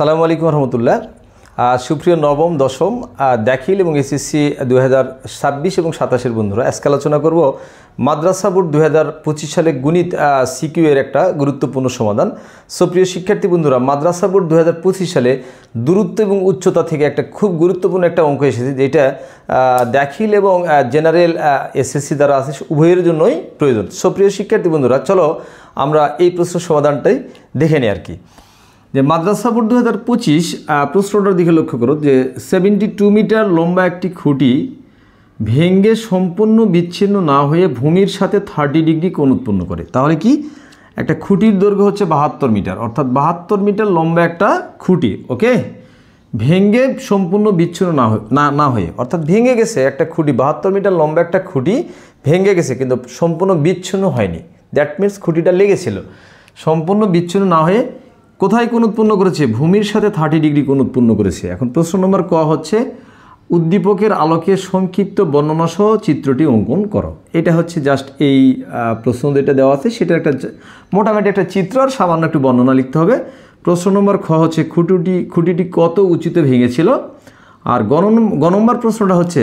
আসসালামু আলাইকুম রহমতুল্লাহ। সুপ্রিয় নবম দশম দাখিল এবং এসএসসি 2026 এবং 27-এর বন্ধুরা, আজকে আলোচনা করব মাদ্রাসা বোর্ড 2025 সালে গণিত সিকিউ এর একটা গুরুত্বপূর্ণ সমাধান। সুপ্রিয় শিক্ষার্থী বন্ধুরা, মাদ্রাসা বোর্ড 2025 সালে দূরত্ব এবং উচ্চতা থেকে একটা খুব গুরুত্বপূর্ণ একটা অঙ্ক এসেছে, যেটা দাখিল এবং জেনারেল এসএসসি দ্বারা আছে, উভয়ের জন্যই প্রয়োজন। সুপ্রিয় শিক্ষার্থী বন্ধুরা, চলো আমরা এই প্রশ্নের সমাধানটাই দেখে নিই আর কি। যে মাদ্রাসা বোর্ড 2025 প্রশ্নটার দিকে লক্ষ্য করো, যে 72 মিটার লম্বা একটি খুঁটি ভেঙ্গে সম্পূর্ণ বিচ্ছিন্ন না হয়ে ভূমির সাথে 30 ডিগ্রি কোণ উৎপন্ন করে। তাহলে কি, একটা খুঁটির দৈর্ঘ্য হচ্ছে 72 মিটার, অর্থাৎ 72 মিটার লম্বা একটা খুঁটি, ওকে, ভেঙ্গে সম্পূর্ণ বিচ্ছিন্ন না হয়ে অর্থাৎ ভেঙে গেছে একটা খুঁটি, 72 মিটার লম্বা একটা খুঁটি ভেঙে গেছে কিন্তু সম্পূর্ণ বিচ্ছিন্ন হয়নি। দ্যাট মিনস খুঁটিটা লেগেছিল, সম্পূর্ণ বিচ্ছিন্ন না হয়ে কোথায় কোণ উৎপন্ন করেছে? ভূমির সাথে 30 ডিগ্রি কোণ উৎপন্ন করেছে। এখন প্রশ্ন নম্বর ক হচ্ছে, উদ্দীপকের আলোকে সংক্ষিপ্ত বর্ণনা সহ চিত্রটি অঙ্কন করো। এটা হচ্ছে জাস্ট এই প্রশ্ন যেটা দেওয়া আছে সেটা একটা মোটামুটি একটা চিত্র আর সামান্য একটু বর্ণনা লিখতে হবে। প্রশ্ন নম্বর খ হচ্ছে, খুঁটিটি কত উঁচুতে ভেঙেছিল। আর গ নম্বর প্রশ্নটা হচ্ছে,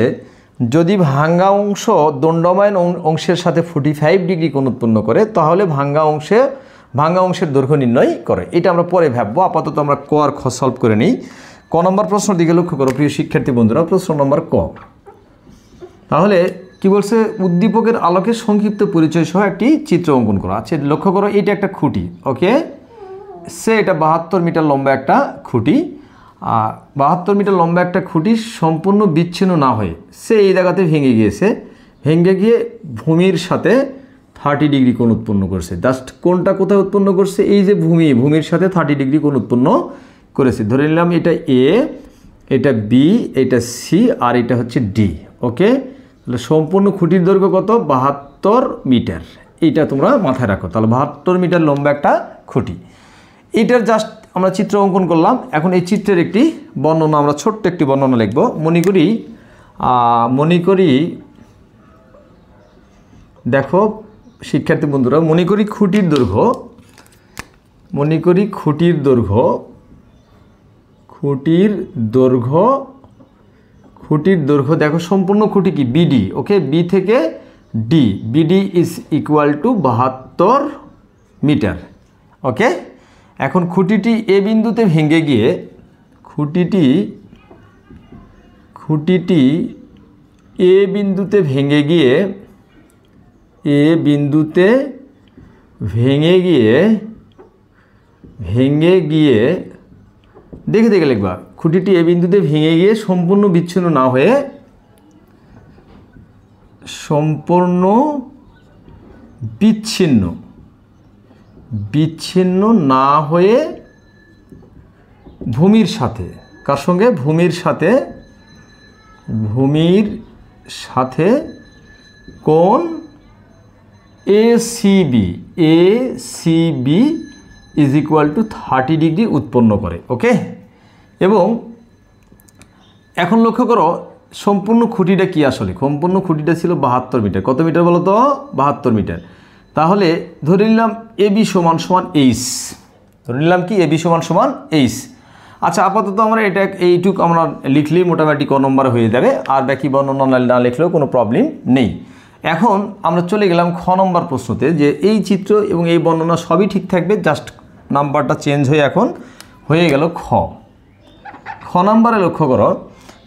যদি ভাঙ্গা অংশ দণ্ডায়মান অংশের সাথে 45 ডিগ্রি কোণ উৎপন্ন করে তাহলে ভাঙ্গা অংশের দৈর্ঘ্য নির্ণয় করে। এটা আমরা পরে ভাববো, আপাতত আমরা ক আর খ সলভ করে নিই। ক নম্বর প্রশ্নের দিকে লক্ষ্য করো প্রিয় শিক্ষার্থী বন্ধুরা, প্রশ্ন নম্বর ক। তাহলে কি বলছে? উদ্দীপকের আলোকে সংক্ষিপ্ত পরিচয় সহ একটি চিত্র অঙ্কন করা আছে। লক্ষ্য করো, এটা একটা খুঁটি, ওকে, এটা 72 মিটার লম্বা একটা খুঁটি। 72 মিটার লম্বা একটা খুঁটি সম্পূর্ণ বিচ্ছিন্ন না হয়ে এই জায়গাতে ভেঙে গিয়েছে, ভেঙে গিয়ে ভূমির সাথে 30 ডিগ্রি কোণ উৎপন্ন করছে। জাস্ট কোণটা কোথায় উৎপন্ন করছে? এই যে ভূমির সাথে 30 ডিগ্রি কোণ উৎপন্ন করেছে। ধরে নিলাম এটা এ, এটা বি, এটা সি আর এটা হচ্ছে ডি, ওকে। তাহলে সম্পূর্ণ খুঁটির দৈর্ঘ্য কত? 72 মিটার। এইটা তোমরা মাথায় রাখো। তাহলে 72 মিটার লম্বা একটা খুঁটি, এইটার জাস্ট আমরা চিত্র অঙ্কন করলাম। এখন এই চিত্রের একটি বর্ণনা, আমরা ছোট্ট একটি বর্ণনা লিখব। মনে করি দেখো শিক্ষার্থী বন্ধুরা, মনে করি খুঁটির দৈর্ঘ্য দেখো, সম্পূর্ণ খুঁটি কি? বিডি, ওকে, বি থেকে D, BD is equal to 72 metre, okay. এখন খুঁটিটি এ বিন্দুতে ভেঙে গিয়ে এ বিন্দুতে ভেঙে গিয়ে দেখে লিখবা, খুঁটিটি এ বিন্দুতে ভেঙে গিয়ে সম্পূর্ণ বিচ্ছিন্ন না হয়ে ভূমির সাথে, কার সঙ্গে? ভূমির সাথে কোণ ACB is equal two 30 degree উৎপন্ন করে, ওকে। এবং এখন লক্ষ্য করো, সম্পূর্ণ খুঁটিটা কি আসলে? সম্পূর্ণ খুঁটিটা ছিল 72 মিটার। কত মিটার বলো তো? 72 মিটার। তাহলে ধরে নিলাম এবি সমান এইচ, ধরে নিলাম কি এবি সমান এইচ। আচ্ছা, আপাতত আমরা এইটুক আমরা লিখলেই মোটামুটি ক নম্বর হয়ে যাবে, আর বাকি বর্ণনা না লিখলেও কোনো প্রবলেম নেই। এখন আমরা চলে গেলাম খ নম্বর প্রশ্নতে, যে এই চিত্র এবং এই বর্ণনা সবই ঠিক থাকবে, জাস্ট নাম্বারটা চেঞ্জ হয়ে এখন হয়ে গেল খ নম্বরে লক্ষ্য করো,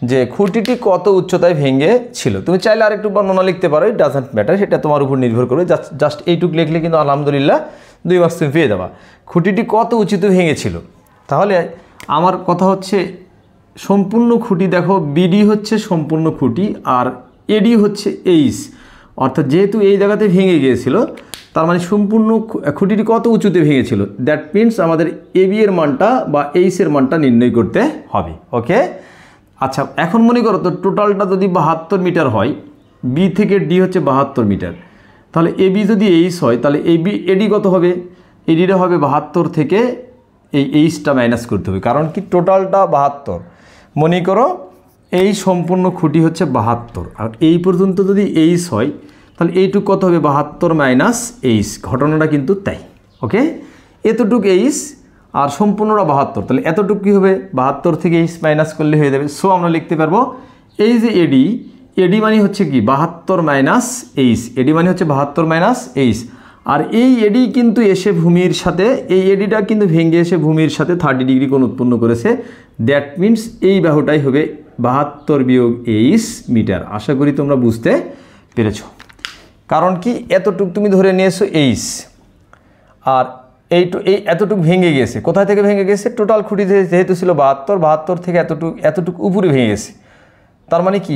যে খুঁটিটি কত উচ্চতায় ভেঙে ছিল। তুমি চাইলে আর একটু বর্ণনা লিখতে পারো, ইট ডাজন্ট ম্যাটার, সেটা তোমার উপর নির্ভর করবে। জাস্ট এইটুক লিখলে কিন্তু আলহামদুলিল্লাহ 2 মার্কস তুমি পেয়ে যাবা। খুঁটিটি কত উঁচুতে ভেঙেছিল। তাহলে আমার কথা হচ্ছে, সম্পূর্ণ খুঁটি দেখো, বিডি হচ্ছে সম্পূর্ণ খুঁটি আর এডি হচ্ছে এইচ, অর্থাৎ যেহেতু এই জায়গাতে ভেঙে গিয়েছিল, তার মানে সম্পূর্ণ খুঁটিটি কত উঁচুতে ভেঙেছিল। দ্যাট মিনস আমাদের এবি এর মানটা বা এইচ এর মানটা নির্ণয় করতে হবে, ওকে। আচ্ছা, এখন মনে করো তো, টোটালটা যদি 72 মিটার হয়, বি থেকে ডি হচ্ছে 72 মিটার, তাহলে এবি যদি এইচ হয়, তাহলে এডি কত হবে? এডিটা হবে 72 থেকে এই এইচটা মাইনাস করতে হবে, কারণ কি টোটালটা 72। মনে করো এই সম্পূর্ণ খুঁটি হচ্ছে 72, আর এই পর্যন্ত যদি এইচ হয় তাহলে এইটুক কত হবে 72 মাইনাস এইচ, ঘটনাটা কিন্তু তাই। ওকে, এতটুক এইচ আর সম্পূর্ণটা 72, তাহলে এতটুকু কী হবে 72 থেকে এইচ মাইনাস করলে হয়ে যাবে। সো আমরা লিখতে পারবো এই যে এডি মানে হচ্ছে কি 72 মাইনাস এইচ, এডি মানে হচ্ছে 72 মাইনাস এইচ। আর এই এডি কিন্তু এসে ভূমির সাথে, এই এডিটা কিন্তু ভেঙে এসে ভূমির সাথে 30 ডিগ্রি কোণ উৎপন্ন করেছে। দ্যাট মিনস এই বাহুটাই হবে 72 বিয়োগ এইচ মিটার। আশা করি তোমরা বুঝতে পেরেছ। কারণ কি এতটুক তুমি ধরে নিয়েছো এইচ, আর এই এতটুকু ভেঙে গেছে। কোথায় থেকে ভেঙে গেছে? টোটাল খুঁটি যেহেতু ছিল 72 থেকে এতটুকু উপরে ভেঙে গেছে। তার মানে কি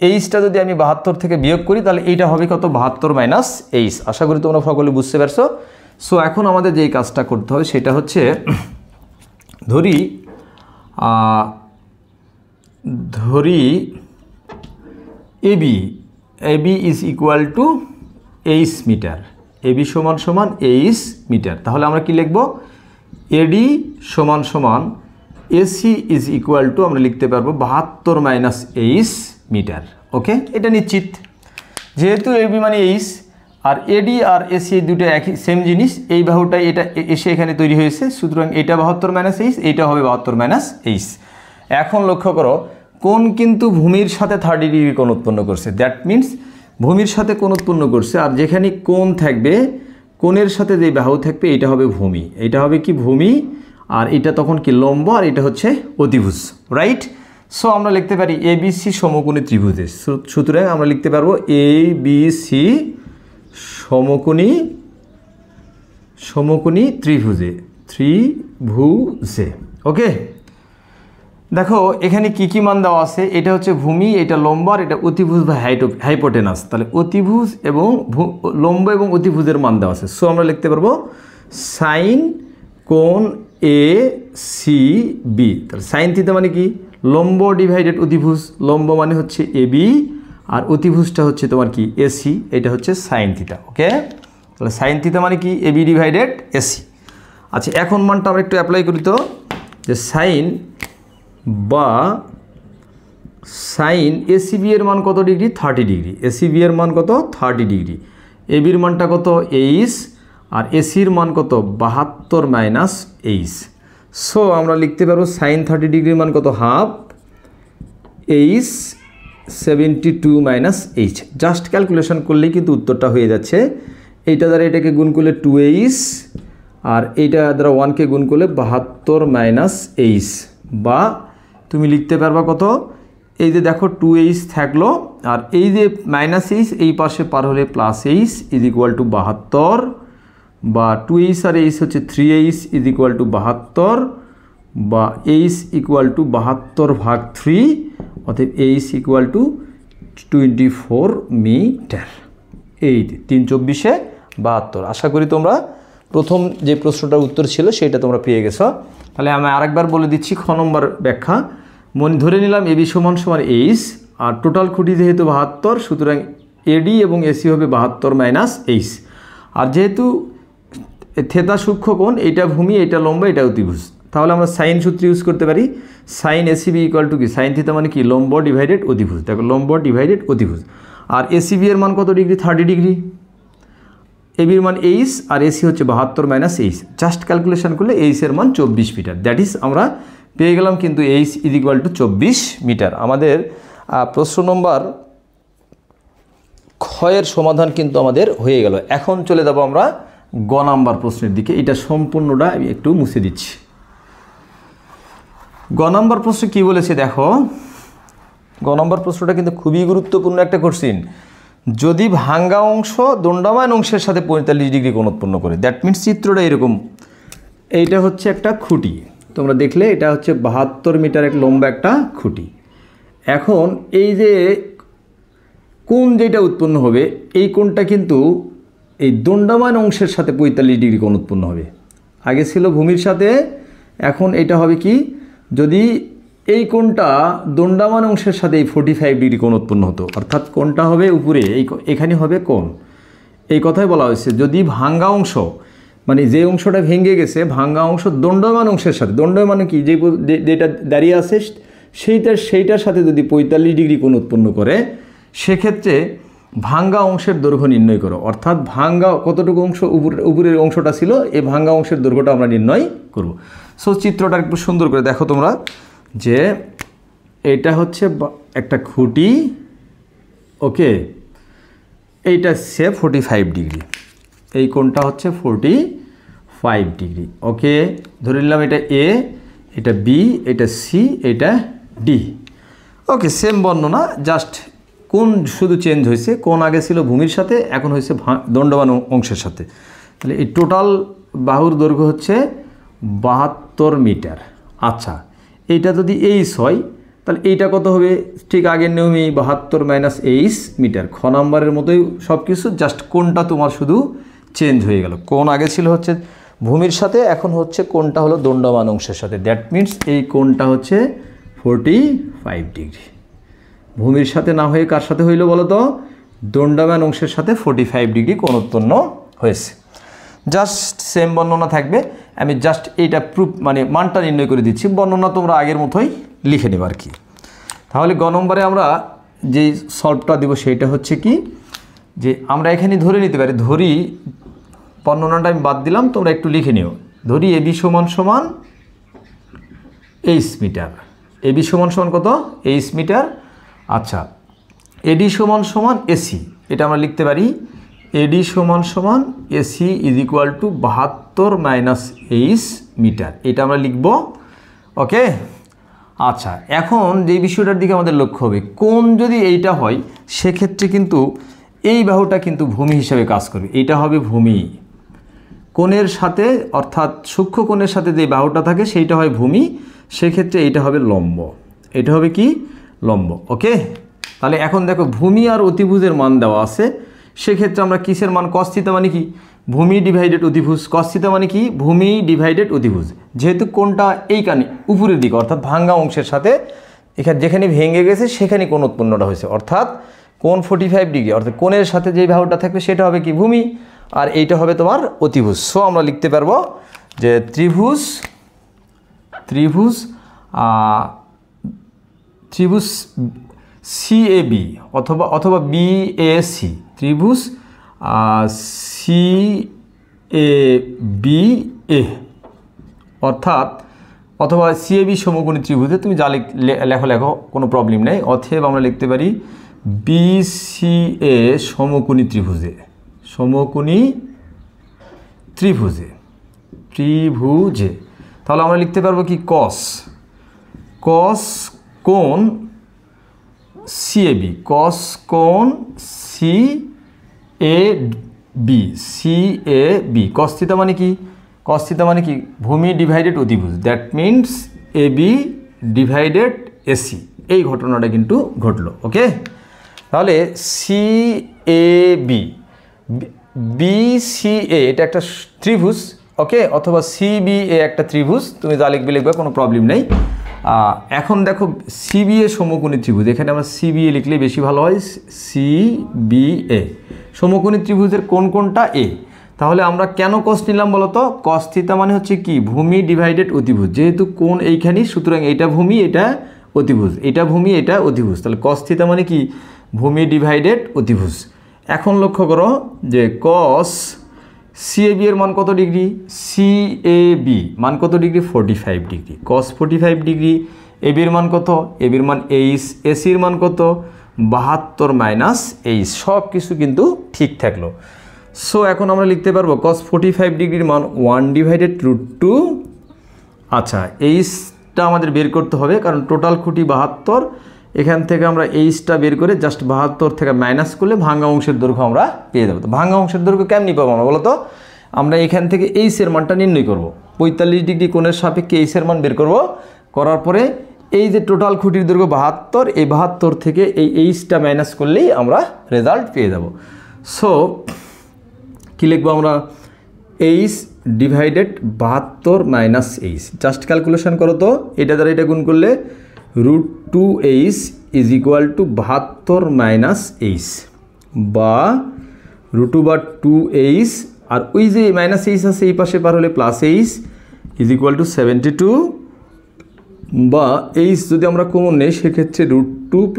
এইচটা যদি আমি 72 থেকে বিয়োগ করি তাহলে এইটা হবে কত? 72 মাইনাস এইচ। আশা করি তোমরা সকলে বুঝতে পারছো। সো এখন আমাদের যেই কাজটা করতে হবে সেটা হচ্ছে ধরি AB is equal to H metre, AB সমান সমান এইচ মিটার। তাহলে আমরা কি লিখব? এডি সমান সমান এসি ইজ ইকুয়াল টু আমরা লিখতে পারবো 72 মাইনাস এইচ মিটার। ওকে, এটা নিশ্চিত, যেহেতু এবি মানে এইচ আর এডি আর এসি এই দুটো একই সেম জিনিস, এই বাহুটাই এটা এসে এখানে তৈরি হয়েছে, সুতরাং এটা 72 মাইনাস এইচ, এইটা হবে 72 মাইনাস এইচ। এখন লক্ষ্য করো কোণ কিন্তু ভূমির সাথে 30 ডিগ্রি কোণ উৎপন্ন করছে। দ্যাট মিনস ভূমির সাথে কোণ উৎপন্ন করছে, আর যেখানে কোণ থাকবে কোণের সাথে যে বাহু থাকবে এটা হবে ভূমি, এটা হবে কি ভূমি, আর এটা তখন কি লম্ব, আর এটা হচ্ছে অতিভুজ, রাইট? সো আমরা লিখতে পারি এবিসি সমকোণী ত্রিভুজে। সুতরাং আমরা লিখতে পারবো এবিসি সমকোণী ত্রিভুজে। ওকে, দেখো এখানে কি কি মান দেওয়া আছে। এটা হচ্ছে ভূমি, এটা লম্ব, আর এটা অতিভুজ বা হাইপোটেনাস। তাহলে অতিভুজ এবং লম্ব এবং অতিভুজের মান দেওয়া আছে। সো আমরা লিখতে পারবো সাইন কোণ এ সি বি। তাহলে সাইন থিটা মানে কি? লম্ব ডিভাইডেড অতিভুজ। লম্ব মানে হচ্ছে এবি, আর অতিভুজটা হচ্ছে তোমার কি? এসি। এটা হচ্ছে সাইন থিটা। ওকে, তাহলে সাইন থিটা মানে কি? AB divided AC. আচ্ছা, এখন মানটা আমরা একটু অ্যাপ্লাই করি তো, যে সাইন এসিবি এর মান কত ডিগ্রি? 30 ডিগ্রি। এসিবি এর মান কত? 30 ডিগ্রি। এবির মানটা কত? এইচ, আর এসির মান কত? 72 মাইনাস এইচ। সো আমরা লিখতে পারবো সাইন 30 ডিগ্রির মান কত? Half H 72 minus H. Just calculation করলেই কিন্তু উত্তরটা হয়ে যাচ্ছে। এইটা দ্বারা এটাকে গুণ করলে 2h, আর এইটা দ্বারা 1কে গুণ করলে 72 মাইনাস এইচ। বা তুমি লিখতে পারবা কত? এই যে দেখো 2h থাকলো, আর এই যে মাইনাস এইচ এই পাশে পার হলে plus H is equal to 72, বা 2h আর এইচ হচ্ছে 3h ইজ ইকুয়াল টু 72, বা এইচ ইকুয়াল টু 72 ভাগ 3, অর্থাৎ এইচ ইকুয়াল টু 24 মিটার। এই 3×24 72। আশা করি তোমরা প্রথম যে প্রশ্নটার উত্তর ছিল সেটা তোমরা পেয়ে গেছো। তাহলে আমি আরেকবার বলে দিচ্ছি খ নম্বর ব্যাখ্যা। মনে ধরে নিলাম এবি সমান সমান এইচ, আর টোটাল খুঁটি যেহেতু 72, সুতরাং এডি এবং এসি হবে 72 মাইনাস এইচ। আর যেহেতু থেতা সূক্ষ্ম কোণ, এটা ভূমি, এটা লম্ব, এটা অতিভুজ, তাহলে আমরা সাইন সূত্র ইউজ করতে পারি। সাইন এসিবি ইকুয়াল টু কি? সাইন থিটা মানে কি? লম্ব ডিভাইডেড অতিভুজ। দেখো লম্ব ডিভাইডেড অতিভুজ। আর এসিবি এর মান কত ডিগ্রি? 30 ডিগ্রি। এবির মান এইচ, আর এসি হচ্ছে 72 মাইনাস এইচ। জাস্ট ক্যালকুলেশন করলে এইচ এর মান 24 মিটার। দ্যাট ইজ আমরা পেয়ে গেলাম কিন্তু H is equal to 24 metre. আমাদের প্রশ্ন নম্বর ক্ষয়ের সমাধান কিন্তু আমাদের হয়ে গেল। এখন চলে যাব আমরা গ নাম্বার প্রশ্নের দিকে। এটা সম্পূর্ণটা আমি একটু মুছে দিচ্ছি। গ নাম্বার প্রশ্ন কি বলেছে দেখো। গ নাম্বার প্রশ্নটা কিন্তু খুবই গুরুত্বপূর্ণ একটা কোশ্চিন। যদি ভাঙ্গা অংশ দণ্ডায়মান অংশের সাথে 45 ডিগ্রি কোণ উৎপন্ন করে, দ্যাট মিনস চিত্রটা এরকম। এইটা হচ্ছে একটা খুঁটি, তোমরা দেখলে এটা হচ্ছে 72 মিটার এক লম্বা একটা খুঁটি। এখন এই যে কোণ যেটা উৎপন্ন হবে, এই কোণটা কিন্তু এই দণ্ডায়মান অংশের সাথে 45 ডিগ্রি কোণ উৎপন্ন হবে। আগে ছিল ভূমির সাথে, এখন এটা হবে কি? যদি এই কোণটা দণ্ডায়মান অংশের সাথে এই 45 ডিগ্রি কোণ উৎপন্ন হতো, অর্থাৎ কোণটা হবে উপরে, এখানে হবে কোণ। এই কথাই বলা হয়েছে যদি ভাঙ্গা অংশ, মানে যে অংশটা ভেঙে গেছে, ভাঙ্গা অংশ দণ্ডায়মান অংশের সাথে, দণ্ডায়মান কি যেটা দাঁড়িয়ে আছে সেইটার সাথে যদি 45 ডিগ্রি কোণ উৎপন্ন করে, সেক্ষেত্রে ভাঙ্গা অংশের দৈর্ঘ্য নির্ণয় করো, অর্থাৎ ভাঙ্গা কতটুকু অংশ উপরের অংশটা ছিল এই ভাঙ্গা অংশের দৈর্ঘ্যটা আমরা নির্ণয় করব। সো চিত্রটা একটু সুন্দর করে দেখো তোমরা, যে এটা হচ্ছে একটা খুঁটি, ওকে, এইটা সে 45 ডিগ্রি, এই কোণটা হচ্ছে 45 ডিগ্রি, ওকে। ধরে নিলাম এটা এ, এটা বি, এটা সি, এটা ডি, ওকে। সেম বর্ণনা, জাস্ট কোণ শুধু চেঞ্জ হয়েছে, কোণ আগে ছিল ভূমির সাথে, এখন হয়েছে দণ্ডবান অংশের সাথে। তাহলে এই টোটাল বাহুর দৈর্ঘ্য হচ্ছে 72 মিটার। আচ্ছা, এইটা যদি এইচ হয় তাহলে এইটা কত হবে? ঠিক আগের নিয়মেই 72 মাইনাস এইচ মিটার, খ নাম্বারের মতোই সব কিছু, জাস্ট কোণটা তোমার শুধু চেঞ্জ হয়ে গেল। কোণ আগে ছিল হচ্ছে ভূমির সাথে, এখন হচ্ছে কোণটা হলো দণ্ডবান অংশের সাথে। দ্যাট মিনস এই কোণটা হচ্ছে 45 ডিগ্রি। ভূমির সাথে না হয়ে কার সাথে হইল বলো তো? দণ্ডবান অংশের সাথে 45 ডিগ্রি কোণ উৎপন্ন হয়েছে। জাস্ট সেম বর্ণনা থাকবে, আমি জাস্ট এইটা প্রুফ মানে মানটা নির্ণয় করে দিচ্ছি, বর্ণনা তোমরা আগের মতোই লিখে নেব আর কি। তাহলে গ নম্বরে আমরা যেই সলভটা দেব সেইটা হচ্ছে কি, যে আমরা এখানে ধরে নিতে পারি, ধরি বর্ণনাটা আমি বাদ দিলাম, তোমরা একটু লিখে নিও। ধরি এবি সমান সমান এইচ মিটার, এবি সমান সমান কত? H metre. আচ্ছা, এডি সমান সমান এসি, এটা আমরা লিখতে পারি এডি সমান সমান AC is equal to 72 minus H metre, এটা আমরা লিখব, ওকে। আচ্ছা, এখন যে বিষয়টার দিকে আমাদের লক্ষ্য হবে, কোণ যদি এইটা হয় সেক্ষেত্রে কিন্তু এই বাহুটা কিন্তু ভূমি হিসাবে কাজ করবে, এইটা হবে ভূমি। কোণের সাথে অর্থাৎ সূক্ষ্ম কোণের সাথে যে বাহুটা থাকে সেইটা হয় ভূমি, সেক্ষেত্রে এইটা হবে লম্ব, এটা হবে কি? লম্ব, ওকে। তাহলে এখন দেখো ভূমি আর অতিভুজের মান দেওয়া আছে, সেক্ষেত্রে আমরা কিসের মান? cos থিটা মানে কি? ভূমি ডিভাইডেড অতিভুজ। cos থিটা মানে কি? ভূমি ডিভাইডেড অতিভুজ। যেহেতু কোণটা এইখানে উপরের দিকে অর্থাৎ ভাঙ্গা অংশের সাথে, এখানে যেখানে ভেঙে গেছে সেখানে কোণ উৎপন্নটা হয়েছে, অর্থাৎ কোণ 45 ডিগ্রি, অর্থাৎ কোণের সাথে যেই বাহুটা থাকবে সেটা হবে কি? ভূমি, আর এইটা হবে তোমার অতিভুজ। সো আমরা লিখতে পারবো যে ত্রিভুজ সিএবি অথবা বিএসি, ত্রিভুজ সিএবিএ, অর্থাৎ অথবা সিএবি সমকোণী ত্রিভুজে, তুমি যা লেখো কোনো প্রবলেম নেই। অথবা আমরা লিখতে পারি বিসিএ সমকোণী ত্রিভুজে, ত্রিভুজে। তাহলে আমরা লিখতে পারবো কি? কস কোণ সিএবি, কস কোণ সিএবি। কস থিটা মানে কি? কস থিটা মানে কি? ভূমি ডিভাইডেড অতিভুজ, that means AB divided AC, এই ঘটনাটা কিন্তু ঘটলো, ওকে। তাহলে সিএবি বিসিএ এটা একটা ত্রিভুজ, ওকে, অথবা সিবিএ একটা ত্রিভুজ, তুমি যা লিখবে কোনো প্রবলেম নেই। এখন দেখো সিবিএ সমকোণী ত্রিভুজ, এখানে আমরা সিবিএ লিখলে বেশি ভালো হয়। সিবিএ সমকোণী ত্রিভুজের কোনটা? এ। তাহলে আমরা কেন কস নিলাম বলো তো? কস থিটা মানে হচ্ছে কি? ভূমি ডিভাইডেড অতিভুজ, যেহেতু কোণ এইখানেই, সুতরাং এটা ভূমি, এটা অতিভুজ, এটা ভূমি, এটা অতিভুজ, তাহলে কস থিটা মানে কি? ভূমি ডিভাইডেড অতিভুজ। এখন লক্ষ্য করো যে কস সিএবি এর মান কত ডিগ্রি? সিএবি মান কত ডিগ্রি? 45 ডিগ্রি। কস 45 ডিগ্রি। এবির মান কত? এবির মান এইচ। এসির মান কত? 72 মাইনাস এইচ। সব কিছু কিন্তু ঠিক থাকলো। সো এখন আমরা লিখতে পারবো কস 45 ডিগ্রির মান 1/√2। আচ্ছা, এইচটা আমাদের বের করতে হবে, কারণ টোটাল খুঁটি 72, এখান থেকে আমরা এইচটা বের করে জাস্ট 72 থেকে মাইনাস করলে ভাঙ্গা অংশের দৈর্ঘ্য আমরা পেয়ে যাবো। তো ভাঙ্গা অংশের দৈর্ঘ্য কেমনি পাবো আমরা বলো তো? আমরা এখান থেকে এইচের মানটা নির্ণয় করব, 45 ডিগ্রি কোণের সাপেক্ষে এইচের মান বের করব। করার পরে এই যে টোটাল খুঁটির দৈর্ঘ্য 72, এই 72 থেকে এই এইচটা মাইনাস করলেই আমরা রেজাল্ট পেয়ে যাব। সো কী লিখবো আমরা? H divided 72 minus H. Just calculation করো তো, এটা দ্বারা এটা গুণ করলে √2h is equal to 72 minus H, বা √2h, আর ওই যে মাইনাস এইচ আছে এই পাশে পার হলে plus H is equal to 72, বা এইচ যদি আমরা কমন নেই সেক্ষেত্রে √2 +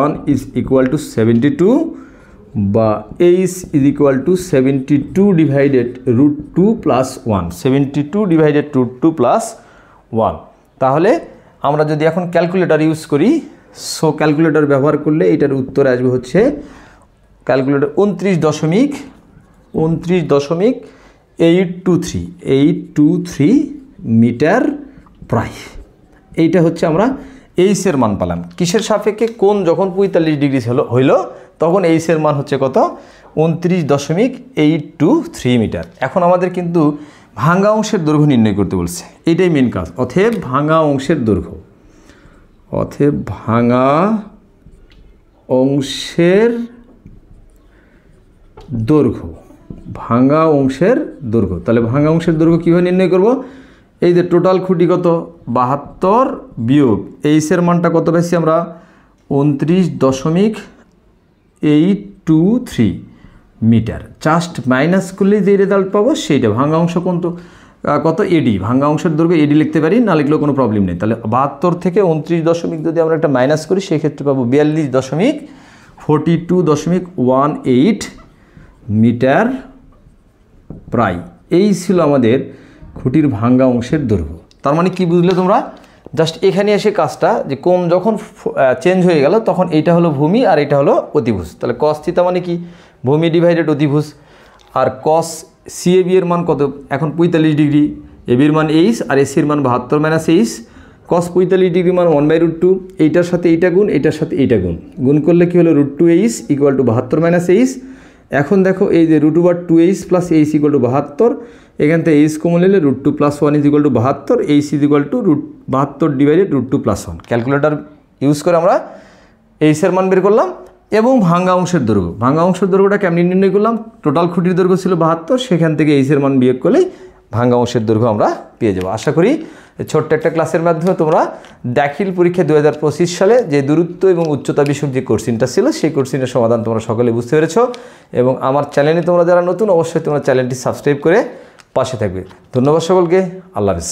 1 ইজ ইকুয়াল টু 72, বা H is equal to 72 divided √2 plus 1, 72 divided √2 plus 1। তাহলে আমরা যদি এখন ক্যালকুলেটর ইউজ করি, সো ক্যালকুলেটর ব্যবহার করলে এটার উত্তর আসবে হচ্ছে ক্যালকুলেটর 29.823 মিটার প্রায়। এইটা হচ্ছে আমরা এইচের মান পেলাম। কিসের সাপেক্ষে? কোণ যখন 45 ডিগ্রি হইল তখন এইচের মান হচ্ছে কত? 29.823 মিটার। এখন আমাদের কিন্তু ভাঙা অংশের দৈর্ঘ্য নির্ণয় করতে বলছে, এইটাই মেন কাজ। অতএব ভাঙা অংশের দৈর্ঘ্য, ভাঙা অংশের দৈর্ঘ্য। তাহলে ভাঙা অংশের দৈর্ঘ্য কীভাবে নির্ণয় করব? এই যে টোটাল খুঁটি কত? 72 বিয়োগ এইচের মানটা কত পাইছি আমরা? 29.823 মিটার। জাস্ট মাইনাস করলে যে রেজাল্ট পাবো সেইটা। ভাঙা অংশ কত? এডি। ভাঙা অংশের দৈর্ঘ্য এডি লিখতে পারি, না লিখলেও কোনো প্রবলেম নেই। তাহলে 72 থেকে 29 যদি আমরা একটা মাইনাস করি সেক্ষেত্রে পাবো 42.4218 মিটার প্রায়। এই ছিল আমাদের খুঁটির ভাঙ্গা অংশের দৈর্ঘ্য। তার মানে কি বুঝলে তোমরা? জাস্ট এখানে এসে কাজটা, যে কোণ যখন চেঞ্জ হয়ে গেল তখন এইটা হলো ভূমি আর এটা হলো অতিভুজ। তাহলে cos থিটা মানে কি? ভূমি ডিভাইডেড অতিভুজ। আর cos CAB এর মান কত? এখন 45 ডিগ্রি, AB এর মান এইচ আর AC এর মান 72 মাইনাস এইচ। cos 45 ডিগ্রি মান 1/√2, এইটার সাথে এইটা গুণ, এইটার সাথে এইটা গুণ করলে কি হলো? √2h equal to 72 minus H. এখন দেখো এই যে √2h plus H equal to 72, এখান থেকে এইচ কমন নিলে √2 plus 1 is equal to 72, H is equal to 72 divided √2 plus 1। Calculator use করে আমরা এইচের মান বের করলাম এবং ভাঙ্গা অংশের দৈর্ঘ্য। ভাঙ্গা অংশের দৈর্ঘ্যটা কেমনি নির্ণয় করলাম? টোটাল খুঁটির দৈর্ঘ্য ছিল 72, সেখান থেকে এইচের মান বিয়োগ করলেই ভাঙ্গা অংশের দৈর্ঘ্য আমরা পেয়ে যাবো। আশা করি ছোট্ট একটা ক্লাসের মাধ্যমে তোমরা দাখিল পরীক্ষা 2025 সালে যে দূরত্ব এবং উচ্চতা বিষয়ক যে কোশ্চিনটা ছিল সেই কোশ্চিনের সমাধান তোমরা সকলে বুঝতে পেরেছো। এবং আমার চ্যানেলে তোমরা যারা নতুন, অবশ্যই তোমরা চ্যানেলটি সাবস্ক্রাইব করে পাশে থাকবে। ধন্যবাদ সকলকে। আল্লাহ হাফেজ।